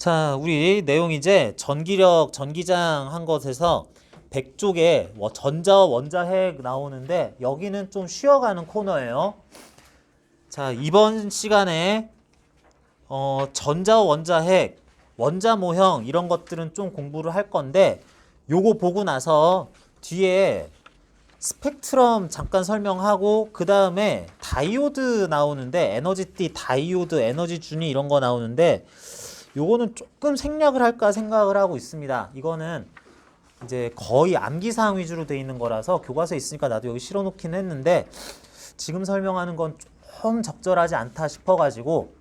자, 우리 내용 이제 전기력, 전기장 한 것에서 100쪽에 전자와 원자핵 나오는데 여기는 좀 쉬어가는 코너예요. 자, 이번 시간에 전자와 원자핵, 원자 모형 이런 것들은 좀 공부를 할 건데 요거 보고 나서 뒤에 스펙트럼 잠깐 설명하고 그 다음에 다이오드 나오는데 에너지띠, 다이오드, 에너지 준위 이런 거 나오는데 요거는 조금 생략을 할까 생각을 하고 있습니다. 이거는 이제 거의 암기사항 위주로 돼 있는 거라서 교과서에 있으니까 나도 여기 실어놓긴 했는데 지금 설명하는 건 좀 적절하지 않다 싶어가지고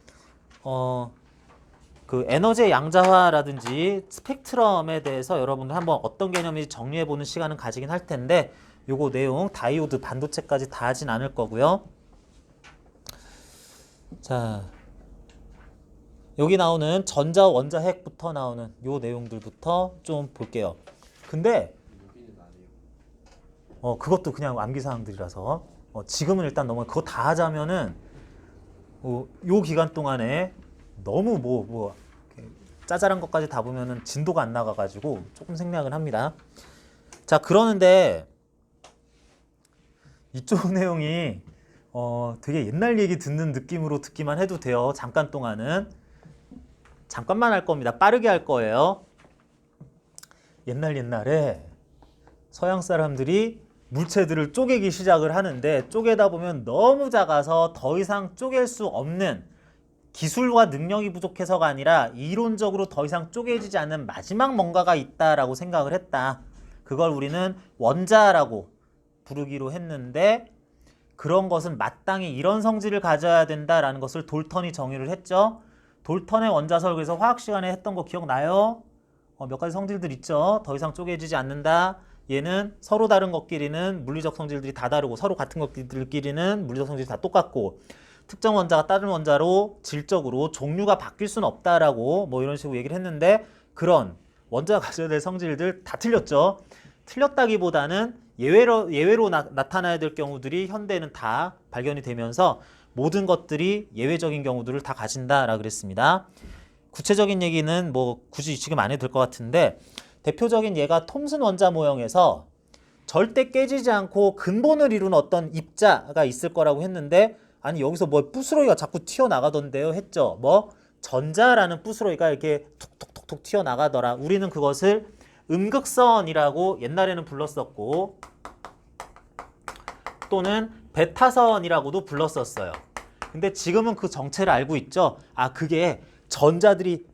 그 에너지의 양자화라든지 스펙트럼에 대해서 여러분들 한번 어떤 개념인지 정리해보는 시간은 가지긴 할 텐데 요거 내용 다이오드 반도체까지 다 하진 않을 거고요. 자, 여기 나오는 전자 원자핵부터 나오는 요 내용들부터 좀 볼게요. 근데 그것도 그냥 암기사항들이라서 지금은 일단 너무 그거 다 하자면은 요 기간 동안에 너무 뭐 짜잘한 것까지 다 보면은 진도가 안 나가가지고 조금 생략을 합니다. 자, 그러는데 이쪽 내용이 되게 옛날 얘기 듣는 느낌으로 듣기만 해도 돼요. 잠깐 동안은 잠깐만 할 겁니다. 빠르게 할 거예요. 옛날에 서양 사람들이 물체들을 쪼개기 시작을 하는데 쪼개다 보면 너무 작아서 더 이상 쪼갤 수 없는 기술과 능력이 부족해서가 아니라 이론적으로 더 이상 쪼개지지 않는 마지막 뭔가가 있다라고 생각을 했다. 그걸 우리는 원자라고 부르기로 했는데 그런 것은 마땅히 이런 성질을 가져야 된다라는 것을 돌턴이 정의를 했죠. 돌턴의 원자설 그래서 화학 시간에 했던 거 기억나요? 몇 가지 성질들 있죠. 더 이상 쪼개지지 않는다. 얘는 서로 다른 것끼리는 물리적 성질들이 다 다르고 서로 같은 것들끼리는 물리적 성질이 다 똑같고 특정 원자가 다른 원자로 질적으로 종류가 바뀔 수는 없다라고 뭐 이런 식으로 얘기를 했는데 그런 원자가 가져야 될 성질들 다 틀렸죠. 틀렸다기보다는 예외로 나타나야 될 경우들이 현대에는 다 발견이 되면서 모든 것들이 예외적인 경우들을 다 가진다라고 그랬습니다. 구체적인 얘기는 뭐 굳이 지금 안 해도 될 것 같은데 대표적인 예가 톰슨 원자 모형에서 절대 깨지지 않고 근본을 이루는 어떤 입자가 있을 거라고 했는데 아니 여기서 뭐 부스러기가 자꾸 튀어나가던데요 했죠. 뭐 전자라는 부스러기가 이렇게 툭툭툭툭 튀어나가더라. 우리는 그것을 음극선이라고 옛날에는 불렀었고 또는 베타선이라고도 불렀었어요. 근데 지금은 그 정체를 알고 있죠. 아, 그게 전자들이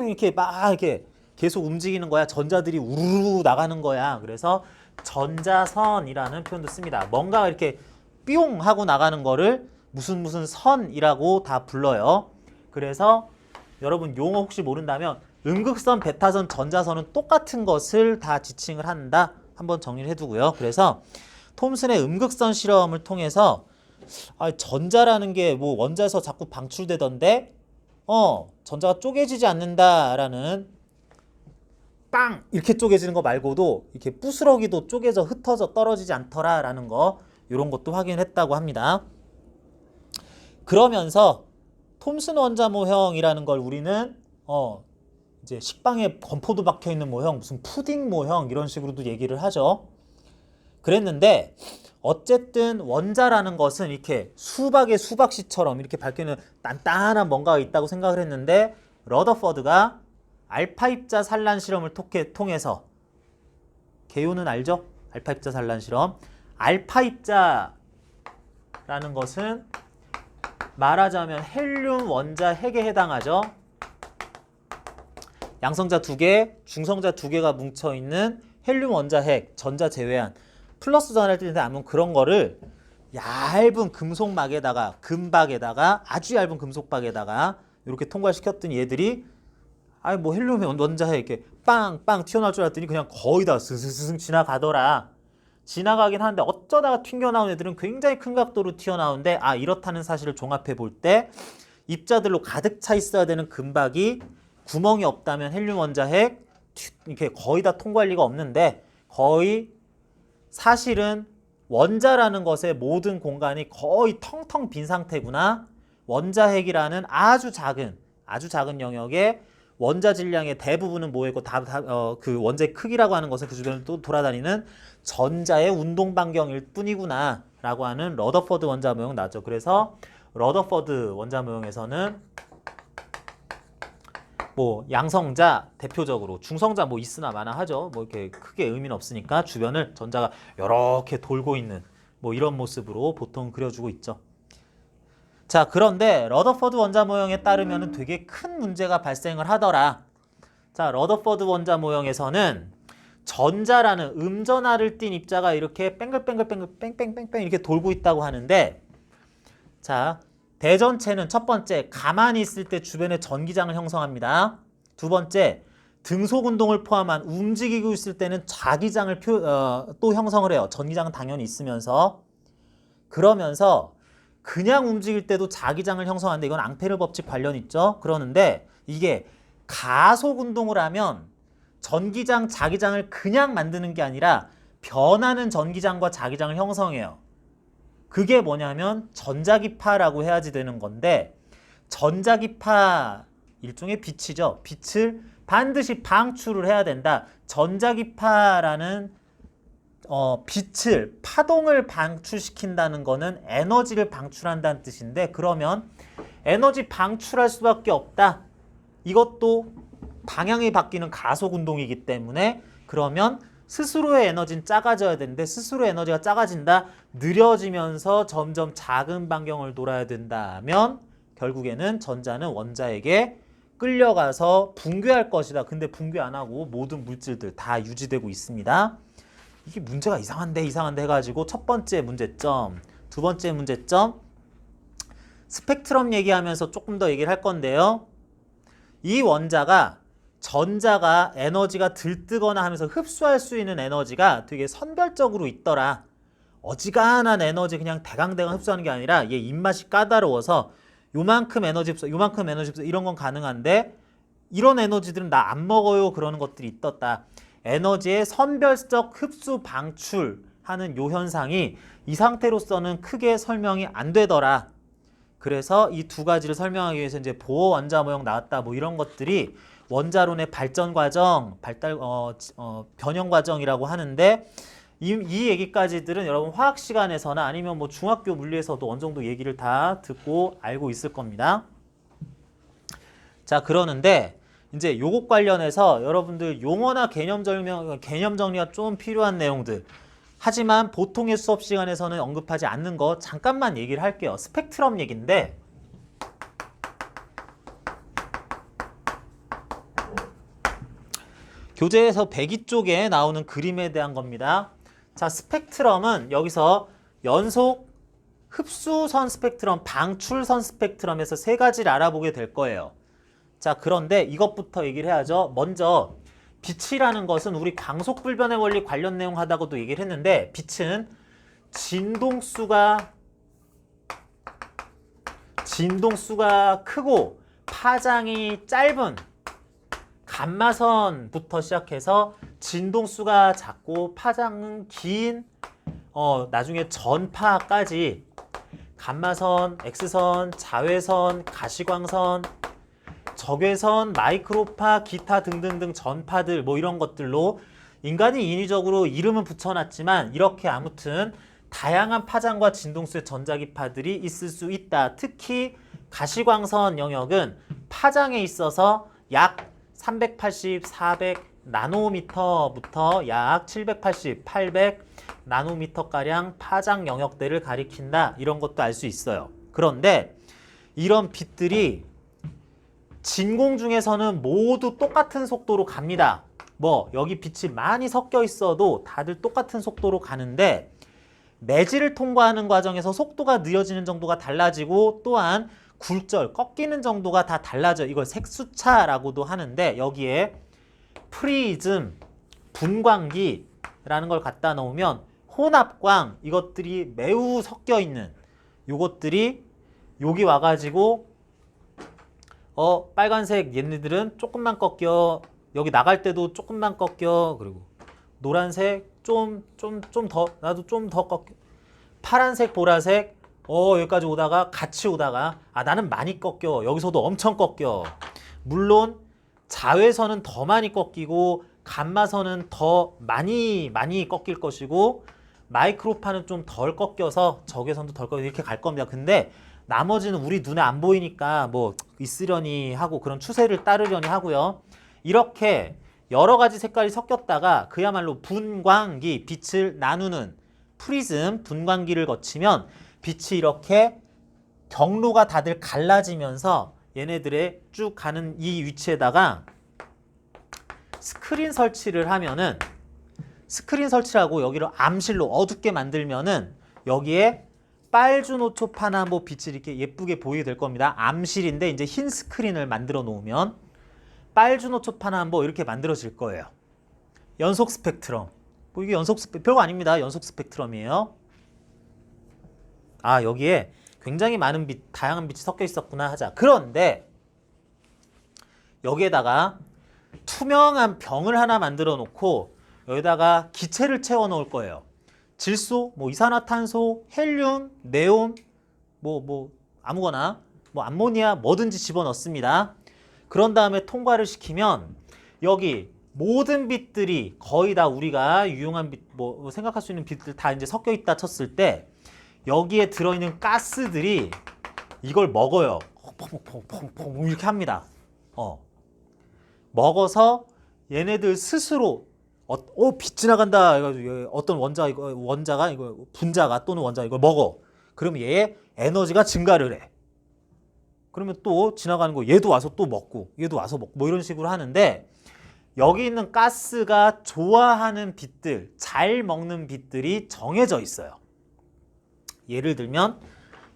이렇게 막 이렇게 계속 움직이는 거야. 전자들이 우르르 나가는 거야. 그래서 전자선이라는 표현도 씁니다. 뭔가 이렇게 뿅 하고 나가는 거를 무슨 선이라고 다 불러요. 그래서 여러분 용어 혹시 모른다면 음극선, 베타선, 전자선은 똑같은 것을 다 지칭을 한다. 한번 정리를 해두고요. 그래서 톰슨의 음극선 실험을 통해서 전자라는 게 뭐 원자에서 자꾸 방출되던데 전자가 쪼개지지 않는다라는 빵 이렇게 쪼개지는 거 말고도 이렇게 부스러기도 쪼개져 흩어져 떨어지지 않더라라는 거 이런 것도 확인을 했다고 합니다. 그러면서 톰슨 원자 모형이라는 걸 우리는 이제 식빵에 건포도 박혀 있는 모형, 무슨 푸딩 모형 이런 식으로도 얘기를 하죠. 그랬는데 어쨌든 원자라는 것은 이렇게 수박의 수박씨처럼 이렇게 밝혀있는 단단한 뭔가가 있다고 생각을 했는데 러더퍼드가 알파 입자 산란 실험을 통해서 개요는 알죠? 알파 입자 산란 실험. 알파 입자라는 것은 말하자면 헬륨 원자 핵에 해당하죠. 양성자 2개, 중성자 2개가 뭉쳐있는 헬륨 원자 핵, 전자 제외한 플러스 전할 때 아무 그런 거를 얇은 금속막에다가 금박에다가 아주 얇은 금속박에다가 이렇게 통과시켰더니 얘들이 뭐 헬륨 원자핵 이렇게 빵빵 튀어나올 줄 알았더니 그냥 거의 다 스스승 지나가더라. 지나가긴 하는데 어쩌다가 튕겨나온 애들은 굉장히 큰 각도로 튀어나오는데 이렇다는 사실을 종합해 볼 때 입자들로 가득 차 있어야 되는 금박이 구멍이 없다면 헬륨 원자핵 이렇게 거의 다 통과할 리가 없는데 거의 사실은 원자라는 것의 모든 공간이 거의 텅텅 빈 상태구나. 원자핵이라는 아주 작은 영역에 원자 질량의 대부분은 뭐였고 그 원자의 크기라고 하는 것은 그 주변을 또 돌아다니는 전자의 운동 반경일 뿐이구나 라고 하는 러더퍼드 원자 모형 나왔죠. 그래서 러더퍼드 원자 모형에서는 뭐 양성자 대표적으로, 중성자 뭐 있으나 마나 하죠. 뭐 이렇게 크게 의미는 없으니까 주변을 전자가 이렇게 돌고 있는 뭐 이런 모습으로 보통 그려주고 있죠. 자, 그런데 러더퍼드 원자 모형에 따르면 되게 큰 문제가 발생을 하더라. 자, 러더퍼드 원자 모형에서는 전자라는 음전하를 띤 입자가 이렇게 뺑글뺑글뺑글 뺑뺑뺑뺑 이렇게 돌고 있다고 하는데, 자, 대전체는 첫 번째 가만히 있을 때 주변에 전기장을 형성합니다. 두 번째 등속 운동을 포함한 움직이고 있을 때는 자기장을 또 형성을 해요. 전기장은 당연히 있으면서. 그러면서 그냥 움직일 때도 자기장을 형성하는데 이건 앙페르 법칙 관련 있죠. 그러는데 이게 가속 운동을 하면 전기장, 자기장을 그냥 만드는 게 아니라 변하는 전기장과 자기장을 형성해요. 그게 뭐냐면 전자기파라고 해야지 되는 건데, 전자기파 일종의 빛이죠. 빛을 반드시 방출을 해야 된다. 전자기파라는 빛을, 파동을 방출시킨다는 거는 에너지를 방출한다는 뜻인데, 그러면 에너지 방출할 수밖에 없다. 이것도 방향이 바뀌는 가속 운동이기 때문에, 그러면 스스로의 에너지는 작아져야 되는데 스스로의 에너지가 작아진다. 느려지면서 점점 작은 반경을 돌아야 된다면 결국에는 전자는 원자에게 끌려가서 붕괴할 것이다. 근데 붕괴 안 하고 모든 물질들 다 유지되고 있습니다. 이게 문제가 이상한데 해가지고 첫 번째 문제점, 두 번째 문제점, 스펙트럼 얘기하면서 조금 더 얘기를 할 건데요. 이 원자가, 전자가 에너지가 들뜨거나 하면서 흡수할 수 있는 에너지가 되게 선별적으로 있더라. 어지간한 에너지 그냥 대강대강 흡수하는 게 아니라 얘 입맛이 까다로워서 요만큼 에너지 흡수, 요만큼 에너지 흡수 이런 건 가능한데 이런 에너지들은 나 안 먹어요 그러는 것들이 있었다. 에너지의 선별적 흡수 방출하는 요 현상이 이 상태로서는 크게 설명이 안 되더라. 그래서 이 두 가지를 설명하기 위해서 이제 보어 원자 모형 나왔다 뭐 이런 것들이 원자론의 발전 과정, 변형 과정이라고 하는데 이 얘기까지들은 여러분 화학 시간에서나 아니면 뭐 중학교 물리에서도 어느 정도 얘기를 다 듣고 알고 있을 겁니다. 자, 그러는데 이제 요것 관련해서 여러분들 용어나 개념 정리가 좀 필요한 내용들, 하지만 보통의 수업 시간에서는 언급하지 않는 거 잠깐만 얘기를 할게요. 스펙트럼 얘기인데, 교재에서 배기 쪽에 나오는 그림에 대한 겁니다. 자, 스펙트럼은 여기서 연속 흡수선 스펙트럼, 방출선 스펙트럼에서 세 가지를 알아보게 될 거예요. 자, 그런데 이것부터 얘기를 해야죠. 먼저 빛이라는 것은 우리 광속불변의 원리 관련 내용 하다고도 얘기를 했는데, 빛은 진동수가 크고 파장이 짧은 감마선부터 시작해서 진동수가 작고 파장은 긴 나중에 전파까지 감마선, X선, 자외선, 가시광선, 적외선, 마이크로파, 기타 등등등 전파들 뭐 이런 것들로 인간이 인위적으로 이름은 붙여놨지만 이렇게 아무튼 다양한 파장과 진동수의 전자기파들이 있을 수 있다. 특히 가시광선 영역은 파장에 있어서 약 380, 400 나노미터부터 약 780, 800 나노미터가량 파장 영역대를 가리킨다. 이런 것도 알 수 있어요. 그런데 이런 빛들이 진공 중에서는 모두 똑같은 속도로 갑니다. 뭐 여기 빛이 많이 섞여 있어도 다들 똑같은 속도로 가는데 매질을 통과하는 과정에서 속도가 느려지는 정도가 달라지고 또한 굴절, 꺾이는 정도가 다 달라져요. 이걸 색수차라고도 하는데 여기에 프리즘, 분광기라는 걸 갖다 놓으면 혼합광, 이것들이 매우 섞여 있는 요것들이 여기 와가지고 빨간색 얘네들은 조금만 꺾여, 여기 나갈 때도 조금만 꺾여, 그리고 노란색 좀 더, 나도 좀 더 꺾여, 파란색, 보라색 여기까지 오다가 같이 오다가 나는 많이 꺾여, 여기서도 엄청 꺾여. 물론 자외선은 더 많이 꺾이고 감마선은 더 많이 꺾일 것이고 마이크로파는 좀 덜 꺾여서 적외선도 덜 꺾여 이렇게 갈 겁니다. 근데 나머지는 우리 눈에 안 보이니까 뭐 있으려니 하고 그런 추세를 따르려니 하고요. 이렇게 여러 가지 색깔이 섞였다가 그야말로 분광기, 빛을 나누는 프리즘, 분광기를 거치면 빛이 이렇게 경로가 다들 갈라지면서 얘네들의 쭉 가는 이 위치에다가 스크린 설치를 하면은 스크린 설치하고 여기를 암실로 어둡게 만들면은 여기에 빨주노초파남보 빛이 이렇게 예쁘게 보이게 될 겁니다. 암실인데 이제 흰 스크린을 만들어 놓으면 빨주노초파남보 이렇게 만들어질 거예요. 연속 스펙트럼. 뭐 이게 연속 스펙 별거 아닙니다. 연속 스펙트럼이에요. 아, 여기에 굉장히 많은 빛, 다양한 빛이 섞여 있었구나 하자. 그런데 여기에다가 투명한 병을 하나 만들어 놓고 여기다가 기체를 채워 넣을 거예요. 질소, 뭐 이산화탄소, 헬륨, 네온, 뭐 아무거나 뭐 암모니아 뭐든지 집어넣습니다. 그런 다음에 통과를 시키면 여기 모든 빛들이 거의 다 우리가 유용한 빛, 뭐 생각할 수 있는 빛들 다 이제 섞여 있다 쳤을 때 여기에 들어있는 가스들이 이걸 먹어요. 퐁퐁퐁퐁 이렇게 합니다. 먹어서 얘네들 스스로 빛 지나간다. 어떤 원자가 이거 분자가 또는 원자가 이걸 먹어. 그러면 얘의 에너지가 증가를 해. 그러면 또 지나가는 거 얘도 와서 또 먹고 얘도 와서 먹고 뭐 이런 식으로 하는데 여기 있는 가스가 좋아하는 빛들, 잘 먹는 빛들이 정해져 있어요. 예를 들면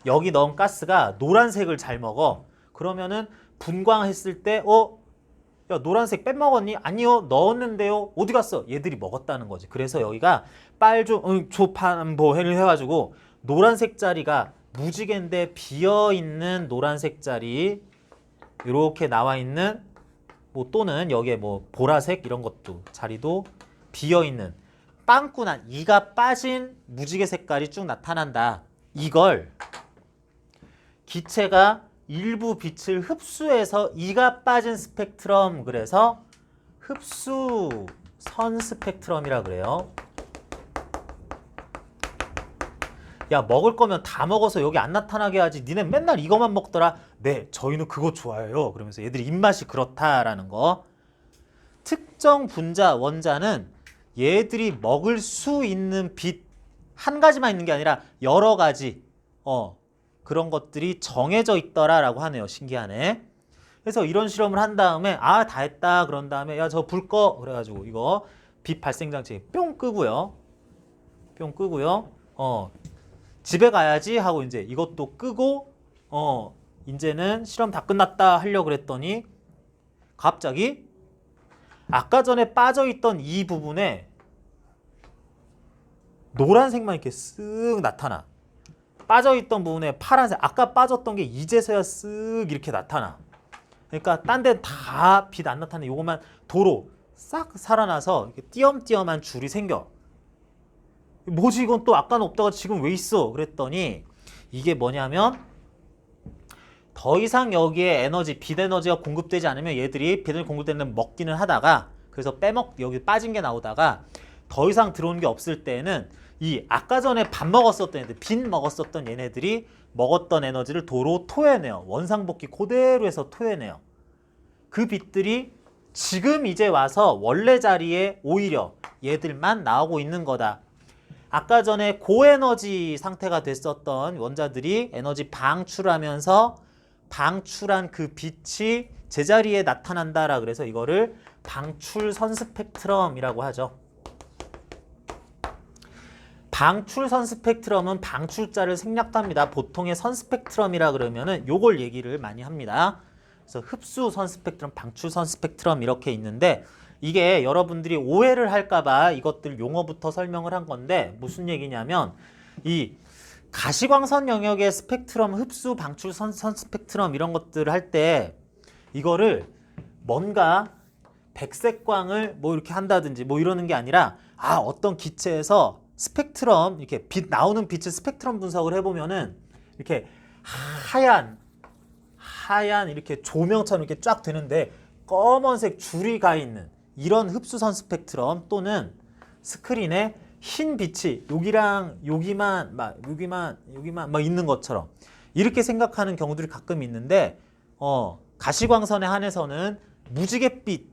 여기 넣은 가스가 노란색을 잘 먹어. 그러면은 분광했을 때 야, 노란색 빼먹었니? 아니요, 넣었는데요. 어디 갔어? 얘들이 먹었다는 거지. 그래서 여기가 빨주노초파남보를 해가지고 노란색 자리가 무지개인데 비어있는 노란색 자리 이렇게 나와 있는 뭐 또는 여기에 뭐 보라색 이런 것도 자리도 비어있는 빵꾸난 이가 빠진 무지개 색깔이 쭉 나타난다. 이걸 기체가 일부 빛을 흡수해서 이가 빠진 스펙트럼, 그래서 흡수선 스펙트럼이라 그래요. 야, 먹을 거면 다 먹어서 여기 안 나타나게 하지. 니네 맨날 이거만 먹더라. 네, 저희는 그거 좋아해요. 그러면서 얘들이 입맛이 그렇다라는 거. 특정 분자, 원자는 얘들이 먹을 수 있는 빛 한 가지만 있는 게 아니라 여러 가지 그런 것들이 정해져 있더라라고 하네요. 신기하네. 그래서 이런 실험을 한 다음에 다 했다 그런 다음에 야, 저 불 꺼 그래가지고 이거 빛 발생 장치 뿅 끄고요. 뿅 끄고요. 집에 가야지 하고 이제 이것도 끄고 이제는 실험 다 끝났다 하려고 그랬더니 갑자기 아까 전에 빠져있던 이 부분에 노란색만 이렇게 쓱 나타나. 빠져있던 부분에 파란색, 아까 빠졌던 게 이제서야 쓱 이렇게 나타나. 그러니까 딴 데는 다 빛 안 나타나는 요것만 도로 싹 살아나서 이렇게 띄엄띄엄한 줄이 생겨. 뭐지 이건 또 아까는 없다가 지금 왜 있어? 그랬더니 이게 뭐냐면 더 이상 여기에 에너지, 빛 에너지가 공급되지 않으면 얘들이 빛을 공급되는 먹기는 하다가 그래서 여기 빠진 게 나오다가 더 이상 들어오는 게 없을 때는 이 아까 전에 밥 먹었었던 애들, 빛 먹었었던 얘네들이 먹었던 에너지를 도로 토해내요. 원상복귀 그대로 해서 토해내요. 그 빛들이 지금 이제 와서 원래 자리에 오히려 얘들만 나오고 있는 거다. 아까 전에 고에너지 상태가 됐었던 원자들이 에너지 방출하면서 방출한 그 빛이 제자리에 나타난다라 그래서 이거를 방출선 스펙트럼이라고 하죠. 방출선 스펙트럼은 방출자를 생략합니다. 보통의 선 스펙트럼이라 그러면은 요걸 얘기를 많이 합니다. 그래서 흡수선 스펙트럼, 방출선 스펙트럼 이렇게 있는데 이게 여러분들이 오해를 할까봐 이것들 용어부터 설명을 한 건데 무슨 얘기냐면 이 가시광선 영역의 스펙트럼, 흡수, 방출, 선 스펙트럼 이런 것들을 할 때 이거를 뭔가 백색광을 뭐 이렇게 한다든지 뭐 이러는 게 아니라 어떤 기체에서 스펙트럼 이렇게 빛 나오는 빛의 스펙트럼 분석을 해보면은 이렇게 하얀 이렇게 조명처럼 이렇게 쫙 되는데 검은색 줄이 가 있는 이런 흡수선 스펙트럼 또는 스크린에 흰 빛이 여기랑 여기만 막 있는 것처럼 이렇게 생각하는 경우들이 가끔 있는데 가시광선에 한해서는 무지갯빛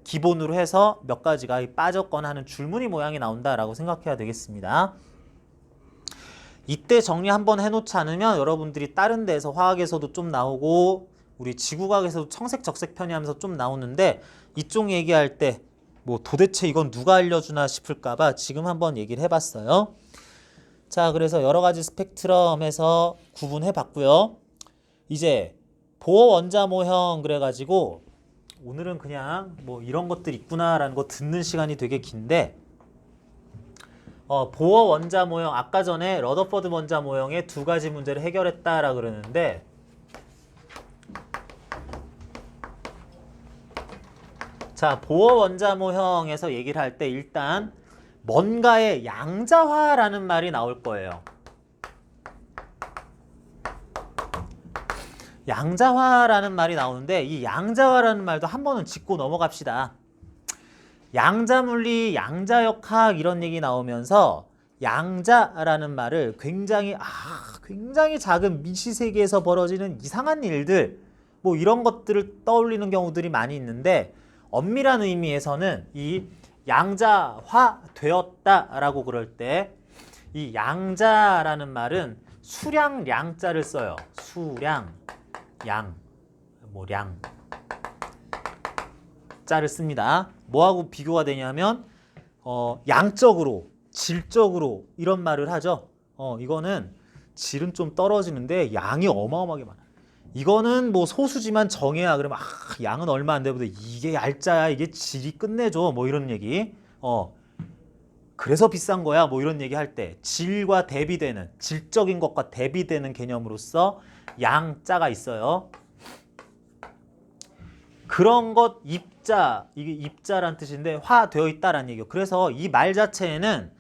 기본으로 해서 몇 가지가 빠졌거나 하는 줄무늬 모양이 나온다라고 생각해야 되겠습니다. 이때 정리 한번 해놓지 않으면 여러분들이 다른 데서 화학에서도 좀 나오고 우리 지구과학에서도 청색 적색 편의하면서 좀 나오는데 이쪽 얘기할 때 뭐 도대체 이건 누가 알려주나 싶을까봐 지금 한번 얘기를 해봤어요. 자, 그래서 여러 가지 스펙트럼에서 구분해 봤고요. 이제 보어 원자모형 그래가지고 오늘은 그냥 뭐 이런 것들 있구나라는 거 듣는 시간이 되게 긴데 보어 원자모형 아까 전에 러더퍼드 원자모형의 두 가지 문제를 해결했다라 그러는데 자, 보어 원자모형에서 얘기를 할 때 일단 뭔가의 양자화라는 말이 나올 거예요. 양자화라는 말이 나오는데 이 양자화라는 말도 한 번은 짚고 넘어갑시다. 양자물리, 양자역학 이런 얘기 나오면서 양자라는 말을 굉장히 작은 미시세계에서 벌어지는 이상한 일들 뭐 이런 것들을 떠올리는 경우들이 많이 있는데 엄밀한 의미에서는 이 양자화 되었다라고 그럴 때 이 양자라는 말은 수량 량자를 써요. 수량 양 자를 씁니다. 뭐하고 비교가 되냐면 양적으로 질적으로 이런 말을 하죠. 이거는 질은 좀 떨어지는데 양이 어마어마하게 많아. 이거는 뭐 소수지만 정해야 그러면 양은 얼마 안 되거든. 이게 얄짜야. 이게 질이 끝내줘. 뭐 이런 얘기. 그래서 비싼 거야. 뭐 이런 얘기 할 때 질과 대비되는 질적인 것과 대비되는 개념으로서 양자가 있어요. 그런 것 입자, 이게 입자란 뜻인데 화되어 있다라는 얘기예요. 그래서 이 말 자체에는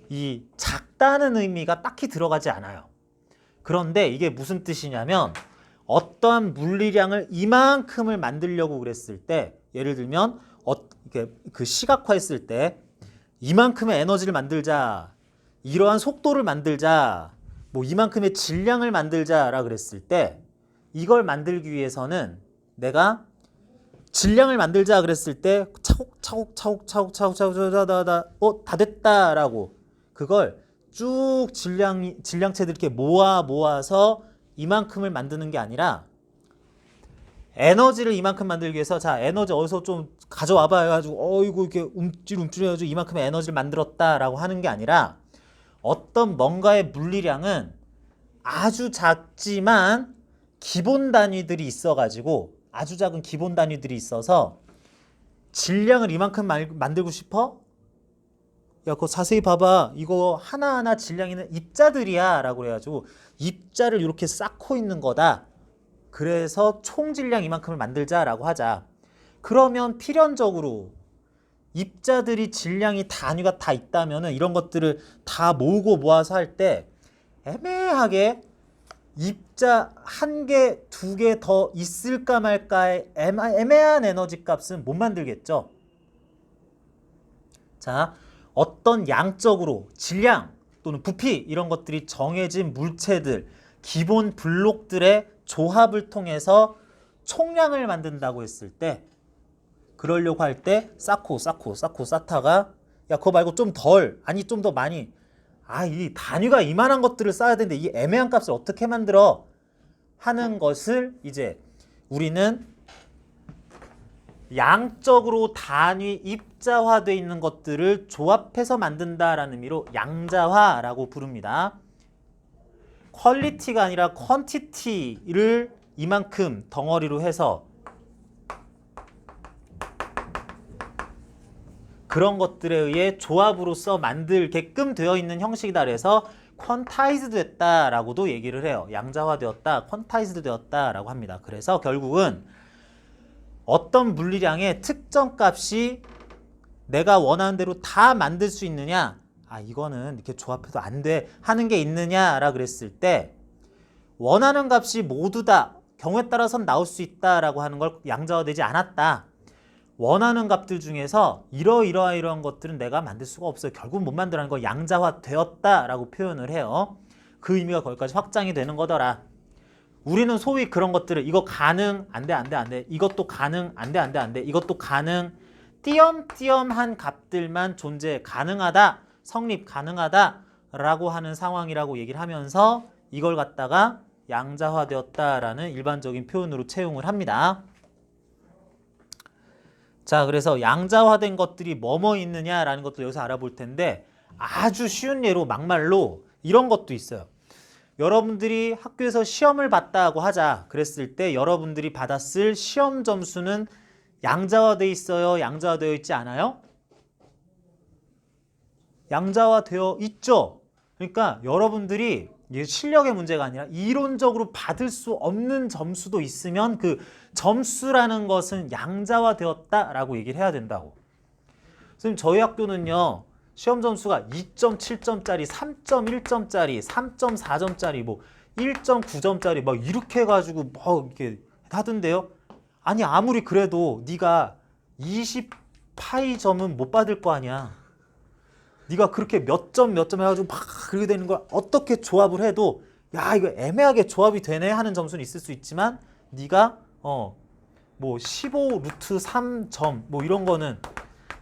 이 작다는 의미가 딱히 들어가지 않아요. 그런데 이게 무슨 뜻이냐면 어떠한 물리량을 이만큼을 만들려고 그랬을 때 예를 들면 그 시각화했을 때 이만큼의 에너지를 만들자, 이러한 속도를 만들자, 뭐 이만큼의 질량을 만들자라 그랬을 때 이걸 만들기 위해서는 내가 질량을 만들자 그랬을 때 차곡차곡 다 됐다라고 그걸 쭉 질량체들 이렇게 모아서 이만큼을 만드는 게 아니라 에너지를 이만큼 만들기 위해서 자 에너지 어디서 좀 가져와봐 해가지고 이거 이렇게 움찔움찔 해가지고 이만큼의 에너지를 만들었다라고 하는 게 아니라 어떤 뭔가의 물리량은 아주 작지만 기본 단위들이 있어가지고 아주 작은 기본 단위들이 있어서 질량을 이만큼 만들고 싶어? 야, 그거 자세히 봐봐. 이거 하나하나 질량 있는 입자들이야 라고 그래가지고 입자를 이렇게 쌓고 있는 거다. 그래서 총 질량 이만큼을 만들자라고 하자. 그러면 필연적으로 입자들이 질량이 단위가 다 있다면은 이런 것들을 다 모으고 모아서 할 때 애매하게 입자 한 개, 두 개 더 있을까 말까의 애매한 에너지 값은 못 만들겠죠. 자, 어떤 양적으로 질량 또는 부피 이런 것들이 정해진 물체들, 기본 블록들의 조합을 통해서 총량을 만든다고 했을 때 그러려고 할 때 쌓다가 야 그거 말고 좀 덜 아니 좀 더 많이 이 단위가 이만한 것들을 쌓아야 되는데 이 애매한 값을 어떻게 만들어 하는 것을 이제 우리는 양적으로 단위 입자화되어 있는 것들을 조합해서 만든다라는 의미로 양자화라고 부릅니다. 퀄리티가 아니라 퀀티티를 이만큼 덩어리로 해서 그런 것들에 의해 조합으로서 만들게끔 되어 있는 형식이다 그래서 퀀타이즈 됐다라고도 얘기를 해요. 양자화되었다, 퀀타이즈 되었다라고 합니다. 그래서 결국은 어떤 물리량의 특정 값이 내가 원하는 대로 다 만들 수 있느냐 이거는 이렇게 조합해도 안 돼 하는 게 있느냐라 그랬을 때 원하는 값이 모두 다 경우에 따라서는 나올 수 있다라고 하는 걸 양자화되지 않았다. 원하는 값들 중에서 이러한 것들은 내가 만들 수가 없어요. 결국 못 만들라는 거 양자화되었다라고 표현을 해요. 그 의미가 거기까지 확장이 되는 거더라. 우리는 소위 그런 것들을 이거 가능, 안 돼, 안 돼, 안 돼. 이것도 가능, 안 돼, 안 돼, 안 돼. 이것도 가능. 띄엄띄엄한 값들만 존재 가능하다, 성립 가능하다 라고 하는 상황이라고 얘기를 하면서 이걸 갖다가 양자화되었다라는 일반적인 표현으로 채용을 합니다. 자, 그래서 양자화된 것들이 뭐뭐 있느냐라는 것도 여기서 알아볼 텐데 아주 쉬운 예로 막말로 이런 것도 있어요. 여러분들이 학교에서 시험을 봤다고 하자. 그랬을 때 여러분들이 받았을 시험 점수는 양자화되어 있어요? 양자화되어 있지 않아요? 양자화되어 있죠. 그러니까 여러분들이 이게 실력의 문제가 아니라 이론적으로 받을 수 없는 점수도 있으면 그 점수라는 것은 양자화되었다라고 얘기를 해야 된다고. 선생님, 저희 학교는요. 시험 점수가 2.7점짜리, 3.1점짜리, 3.4점짜리, 뭐 1.9점짜리 막 이렇게 해가지고 뭐 이렇게 하던데요. 아니 아무리 그래도 네가 20파이점은 못 받을 거 아니야. 네가 그렇게 몇 점 해가지고 막 그렇게 되는 걸 어떻게 조합을 해도 야 이거 애매하게 조합이 되네 하는 점수는 있을 수 있지만 네가 뭐 15 루트 3점 뭐 이런 거는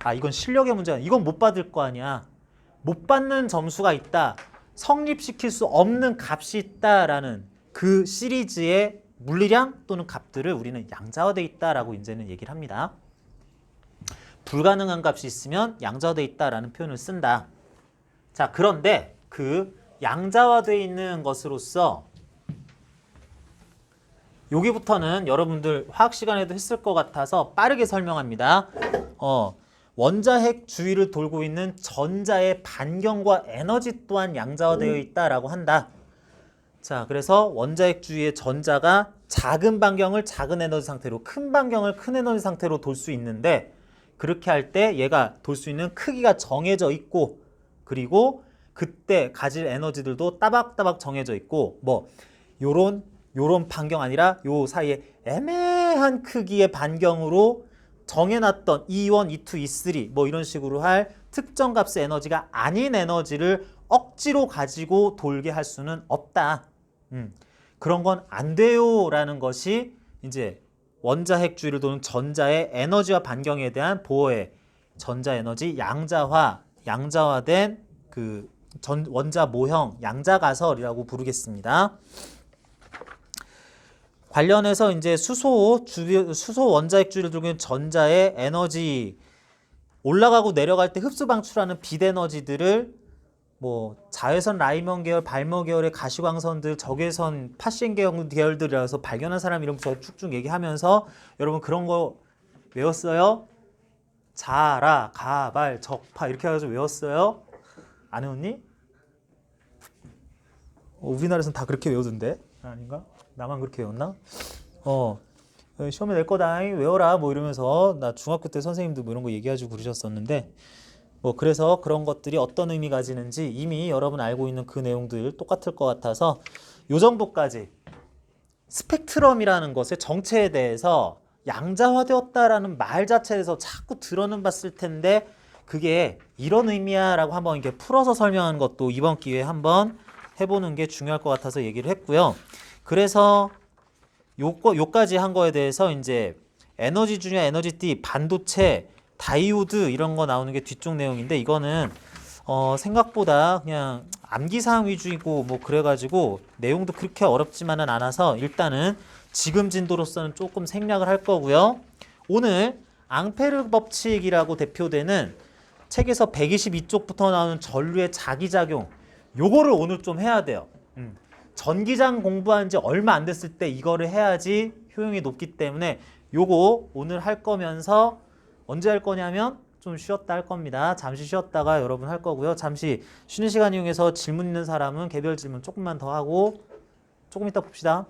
아 이건 실력의 문제야. 이건 못 받을 거 아니야. 못 받는 점수가 있다. 성립시킬 수 없는 값이 있다라는 그 시리즈의 물리량 또는 값들을 우리는 양자화되어 있다라고 이제는 얘기를 합니다. 불가능한 값이 있으면 양자화되어 있다라는 표현을 쓴다. 자, 그런데 그 양자화되어 있는 것으로서 여기부터는 여러분들 화학 시간에도 했을 것 같아서 빠르게 설명합니다. 원자핵 주위를 돌고 있는 전자의 반경과 에너지 또한 양자화되어 있다라고 한다. 자, 그래서 원자핵 주위의 전자가 작은 반경을 작은 에너지 상태로, 큰 반경을 큰 에너지 상태로 돌 수 있는데 그렇게 할 때 얘가 돌 수 있는 크기가 정해져 있고 그리고 그때 가질 에너지들도 따박따박 정해져 있고 뭐 요런 반경 아니라 요 사이에 애매한 크기의 반경으로 정해놨던 E1, E2, E3 뭐 이런 식으로 할 특정 값의 에너지가 아닌 에너지를 억지로 가지고 돌게 할 수는 없다. 그런 건 안 돼요 라는 것이 이제 원자핵 주위를 도는 전자의 에너지와 반경에 대한 보호의 전자 에너지 양자화된 그 원자 모형 양자가설이라고 부르겠습니다. 관련해서 이제 수소 원자핵 주위를 두고 있는 전자의 에너지 올라가고 내려갈 때 흡수 방출하는 빛 에너지들을 뭐 자외선 라이먼 계열, 발머 계열의 가시광선들, 적외선 파신 계열들이라서 발견한 사람 이름 저 쭉쭉 얘기하면서 여러분 그런 거 외웠어요? 자라, 가발, 적파 이렇게 해가지고 외웠어요? 안 외웠니? 우리나라에서는 다 그렇게 외우던데? 아닌가? 나만 그렇게 외웠나? 시험에 낼 거다 외워라 뭐 이러면서 나 중학교 때 선생님도 뭐 이런 거 얘기해주고 그러셨었는데 뭐 그래서 그런 것들이 어떤 의미 가지는지 이미 여러분 알고 있는 그 내용들 똑같을 것 같아서 요 정도까지 스펙트럼이라는 것의 정체에 대해서 양자화되었다라는 말 자체에서 자꾸 들어는 봤을 텐데 그게 이런 의미야 라고 한번 이렇게 풀어서 설명하는 것도 이번 기회에 한번 해보는 게 중요할 것 같아서 얘기를 했고요. 그래서 요까지 한 거에 대해서 이제 에너지 중요 에너지띠, 반도체, 다이오드 이런 거 나오는 게 뒤쪽 내용인데 이거는 생각보다 그냥 암기사항 위주이고 뭐 그래가지고 내용도 그렇게 어렵지만은 않아서 일단은 지금 진도로서는 조금 생략을 할 거고요. 오늘 앙페르 법칙이라고 대표되는 책에서 122쪽부터 나오는 전류의 자기작용 요거를 오늘 좀 해야 돼요. 전기장 공부한 지 얼마 안 됐을 때 이거를 해야지 효용이 높기 때문에 요거 오늘 할 거면서 언제 할 거냐면 좀 쉬었다 할 겁니다. 잠시 쉬었다가 여러분 할 거고요. 잠시 쉬는 시간 이용해서 질문 있는 사람은 개별 질문 조금만 더 하고 조금 이따 봅시다.